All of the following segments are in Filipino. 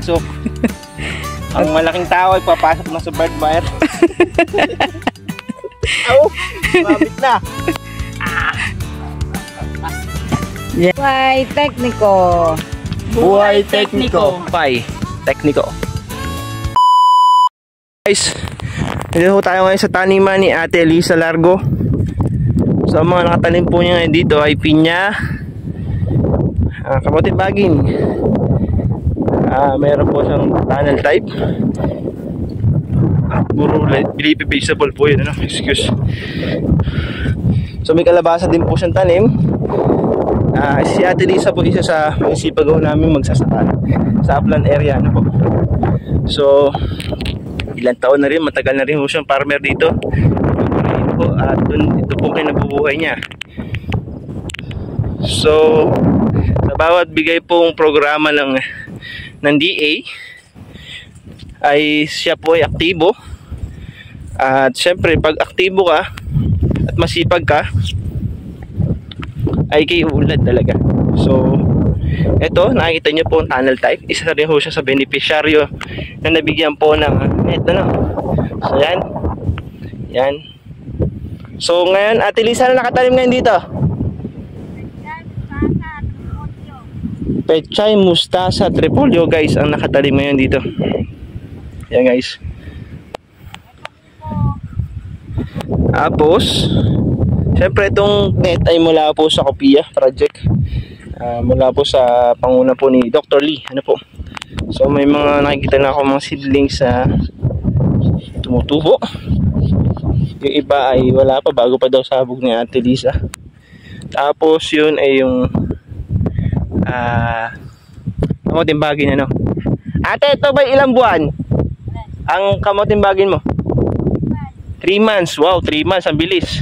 So, ang malaking tao ay papasok na sa bird wire. Oh, mabit na. Buhay tekniko. Buhay tekniko. Bye. Tekniko. Guys, dito tayo ngayon sa taniman ni Ate Elisa Largo. So, ang mga nakatanim po niya ngayon dito ay pinya, kamote baging. Meron po siyang tunnel type. Puro vegetable po yun, ano? Excuse. So, may kalabasa din po siyang tanim. Si Ate Lisa po isa sa isipagaw namin magsasaka sa upland area, ano po. So, ilang taon na rin, matagal na rin po siyang farmer dito. At ito po kayo nabubuhay niya. So, sa bawat bigay pong programa ng DA ay siya po ay aktibo. At syempre, pag aktibo ka at masipag ka, ay kayo ulad talaga. So, ito, nakikita nyo po ang tunnel type. Isa rin po siya sa beneficiaryo na nabigyan po ng ito, no? So, yan. Yan. So, ngayon, Ate Lisa, na nakatanim ngayon dito? Pechay, mustasa, tripolyo, guys, ang nakatanim ngayon dito. Yan, guys. Tapos, siyempre itong net ay mula po sa Kopia project. Mula po sa panguna po ni Dr. Lee. Ano po? So may mga nakikita na ako mga seedlings sa tumutubo. Yung iba ay wala pa, bago pa daw sabog ni Ate Lisa. Tapos yun ay yung kamoting bagin, ano? Ate, ito ba ilang buwan? Ang kamoting bagin mo? 3 months. Wow, 3 months, ang bilis.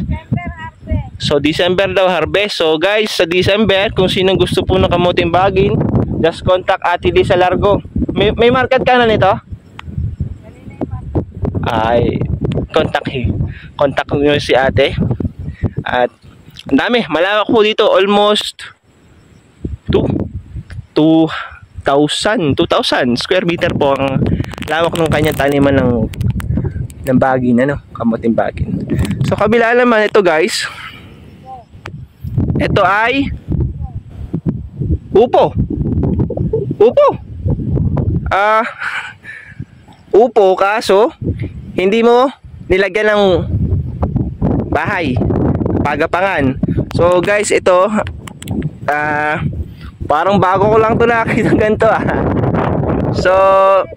So, December daw harvest. So, guys, sa December, kung sinong gusto po ng kamuting bagin, just contact Ate Lisa Largo. May market ka na nito? Ay, contact nyo si ate. At, ang dami. Malawak po dito. Almost 2,000 square meter po ang lawak ng kanyang taniman ng bagin, ano? Kamuting bagin. So, kabila naman ito, guys. Ito ay upo. Upo, kaso hindi mo nilagyan ng bahay, pagapangan. So guys, ito parang bago ko lang ito nakakita ganito, So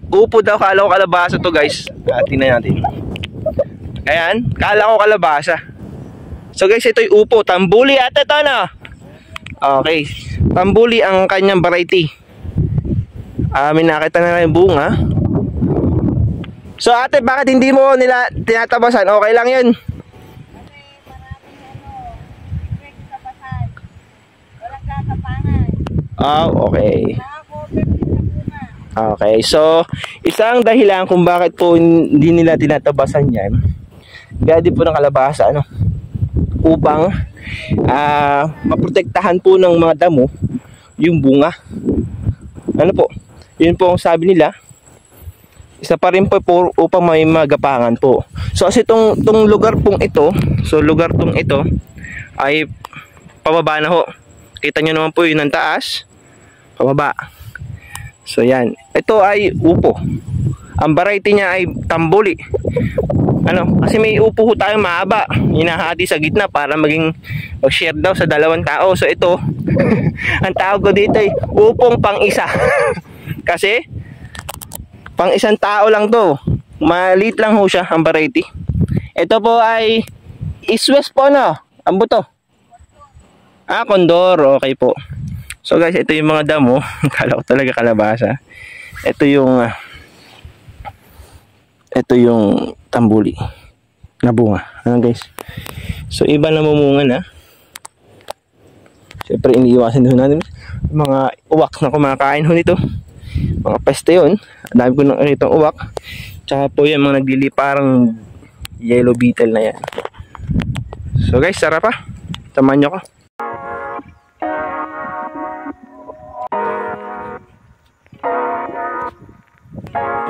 upo daw, kala ko kalabasa to, guys. Tingnan natin. Ayan, kala ko kalabasa. So guys, ito yung upo, tambuli ate, ito na. Okay, tambuli ang kanyang variety. May nakita na yung bunga. So ate, bakit hindi mo nila tinatabasan? Okay lang yun. Okay. Okay, so isang dahilan kung bakit po hindi nila tinatabasan yan, gaya din po ng kalabasa, ano, upang maprotektahan po ng mga damo yung bunga. Ano po, yun po ang sabi nila. Isa pa rin po upang may magapangan po. So kasi tong lugar pong ito, ay pababa na ho. Kita nyo naman po yun ang taas, pababa. So yan, ito ay upo. Ang variety niya ay tambuli. Ano, kasi may upo ho tayong mahaba, hinahati sa gitna para mag-share daw sa 2 tao. So ito, ang tawag ko dito ay upong pang-isa. Kasi pang isang tao lang to. Maliit lang ho siya ang variety. Ito po ay iswes po, no? Ang buto. Condor. Okay po. So guys, ito yung mga damo. Kala ko talaga kalabasa. Ito yung tambuli na bunga. Ano guys? So iba na mumunga na. Siyempre iniiwasan din natin mga uwak na kumakain ho nito. Mga peste yun. Ang dami ko nang nakitang uwak. Tsaka po yung mga nagliliparang yellow beetle na yan. So guys, sarap pa. Samahan nyo ko.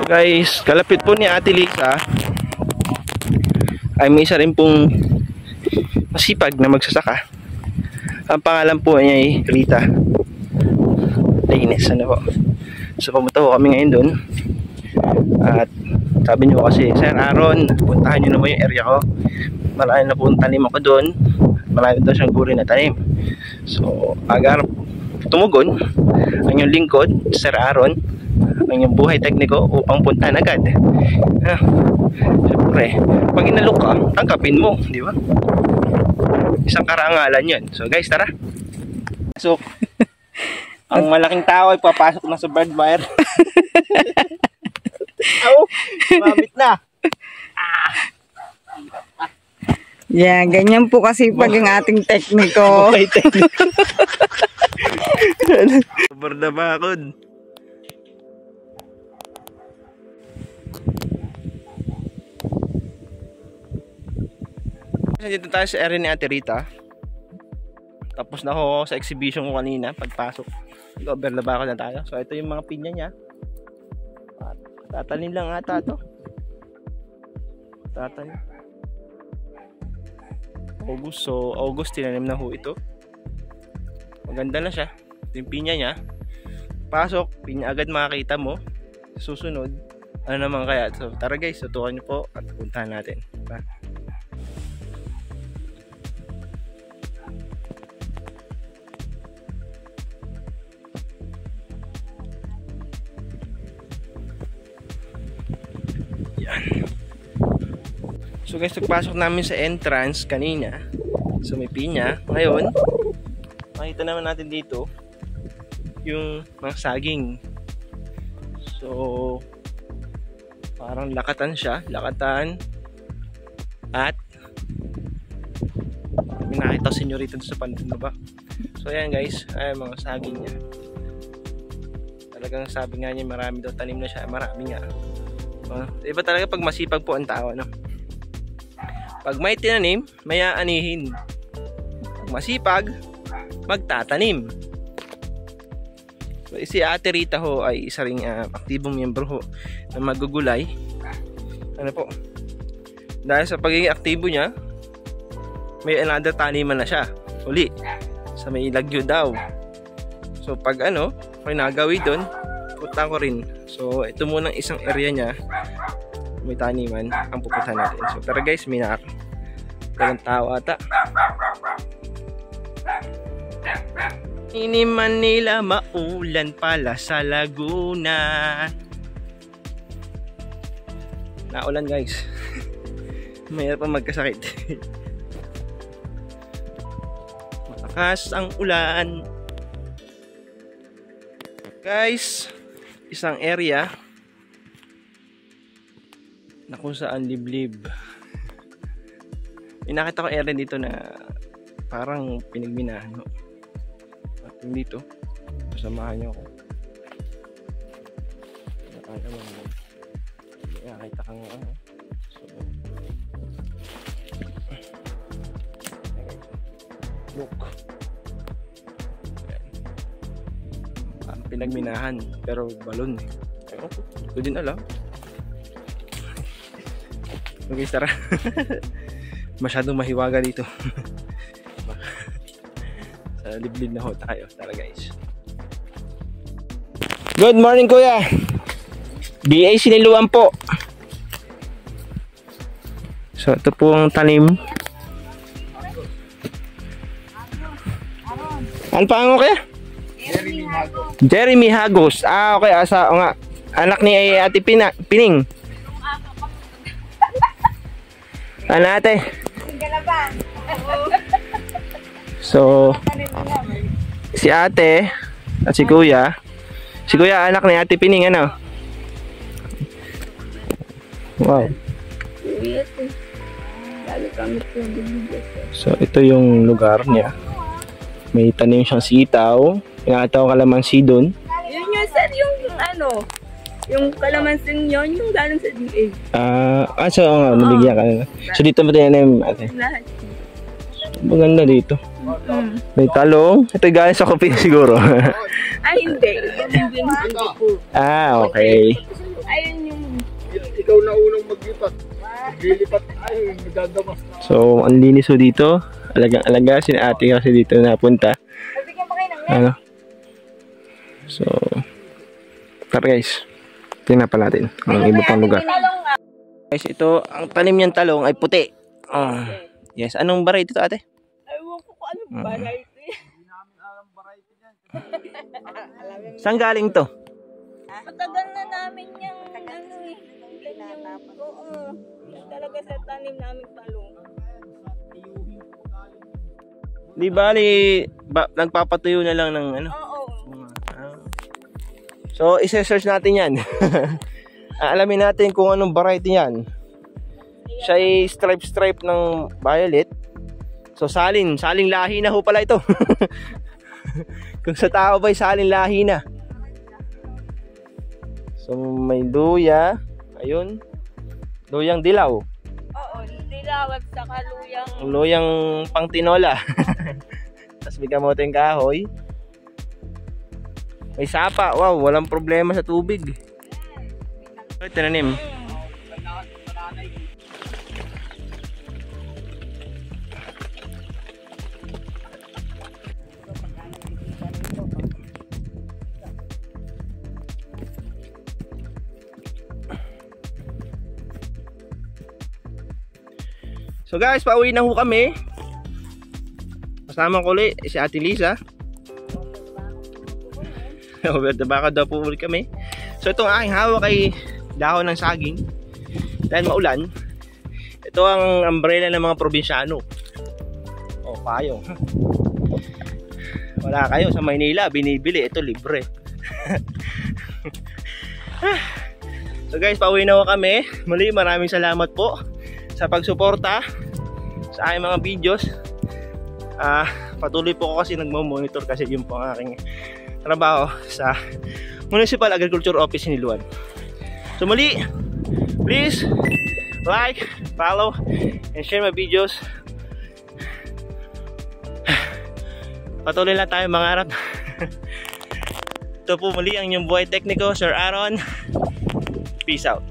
Guys, kalapit po ni Ate Lisa ay may isa rin pong masipag na magsasaka. Ang pangalan po niya ay Rita Laines, ano po. So pumunta po kami ngayon doon. At sabi niyo kasi, Sir Aaron, puntahan niyo naman yung area ko. Marami na po ang tanim ako doon. Marami daw siyang guri na tanim. So agar tumugon ang inyong lingkod, Sir Aaron, ang inyong buhay tekniko upang puntahan agad. Siyempre, pag inalok ka, tangkapin mo, di ba? Isang karangalan yun. So guys, tara. So, ang malaking tao ay papasok na sa bird wire. Oh, mamit na. Yan, ganyan po kasi pag yung ating tekniko. Buhay tekniko. Sobrang na bakod. Dito tayo sa area ni Ate Rita. Tapos na ako sa exhibition ko kanina. Pagpasok, overlaba na tayo. So ito yung mga pinya niya. Tatalin lang ata ito. Tatalin August. So August tinanim na ho ito. Maganda na siya. Ito yung pinya niya. Pasok, pinya agad makakita mo. Susunod, ano naman kaya. So tara guys, tutukan nyo po at puntahan natin. Diba? So guys, nagpasok namin sa entrance kanina. So may pinya. Ngayon, makita naman natin dito yung mga saging. So parang lakatan siya. Lakatan. At may nakita sa inyo rito sa panbaba. So ayan guys, ayan mga saging niya. Talagang sabi nga niya marami daw tanim na siya. Marami nga. Iba talaga pag masipag po ang tao, no? Pag may tinanim, may aanihin. Pag masipag, magtatanim. So, si Ate Rita ho ay isa ring aktibong miyembro ho na magugulay. Ano po? Dahil sa pagiging aktibo niya, may another taniman na siya. Uli, sa may lagyo daw. So pag may nagawi doon, punta ko rin. So ito muna isang area niya. May taniman ang pupuntahan natin. So tara guys, may nakakagalang tao ata. Ini Manila, maulan pala sa Laguna. Naulan guys. Mayroon pa magkasakit. Malakas ang ulan. Guys, isang area na kung saan liblib. May nakita ko area dito na parang pinagminahan, no? At dito, sasamahan nyo ako. Nakita kang so, look. Parang pinagminahan, pero balon eh. Hindi ko din alam. Okay, tara. Masyadong mahiwaga dito. Sa liblib na ho tayo. Tara guys. Good morning kuya. BA Siniluan po. So ito po ang tanim. Ano pa ang okay? Jeremy Hagos. Ah okay, asa o nga. Anak ni Ate Pining. Ano ate? So si ate at si kuya. Si kuya anak ni Ate Pining, ano? Wow. So ito yung lugar niya. May tanim siyang sitaw. Pinakataw kalamansi doon. Yun yung sir, yung kalamansin yun, yung galing sa DA. So nabigyan ka na. So dito ba tayo ate? Lahat. Maganda dito. May talong. Ito galing sa kopi siguro. Ay, hindi. Okay. Ayun yung ikaw na unang maglipat. Maglilipat ay, magagamas na. So, ang linis ho dito. Alagang-alaga. Si ate kasi dito napunta. Bigyan pa kayo ng Ano? So, tara guys. Tingnan pa natin ang iba pang lugar. Guys, ito, ang tanim niyang talong ay puti. Yes, anong variety ito ate? Ewan ko kung anong variety. Saan galing to? Matagal na namin yung ano eh. Oo. Yan talaga sa tanim namin talong. Di bali, nagpapatuyo na lang ng ano? Oo. So, isa-search natin yan. Alamin natin kung anong variety yan. Siya ay stripe ng violet. So, saling lahi na ho pala ito. Kung sa tao ba'y saling lahi na. So, may luya. Ayun. Luyang dilaw. Oo, dilaw at saka luyang. Luyang pang tinola. Tapos may kamoteng kahoy. May sapa. Wow, walang problema sa tubig. Ito tinanim. So guys, pauwi na ho kami. Kasama ko ulit si Ate Lisa. Roberto, baka daw po ulit kami. So itong aking hawak ay dahon ng saging. Dahil maulan, ito ang umbrella ng mga probinsyano. O, payong. Wala kayo sa Maynila, binibili. Ito libre. So guys, pauwi na ho kami. Muli, maraming salamat po sa pagsuporta sa aking mga videos. Patuloy po ako kasi nagmo-monitor kasi yun po ang aking trabaho sa Municipal Agriculture Office in Iloan. So muli, please like, follow, and share my videos. Patuloy lang tayo mangarap. Ito po muli ang inyong buhay tekniko, Sir Aaron. Peace out.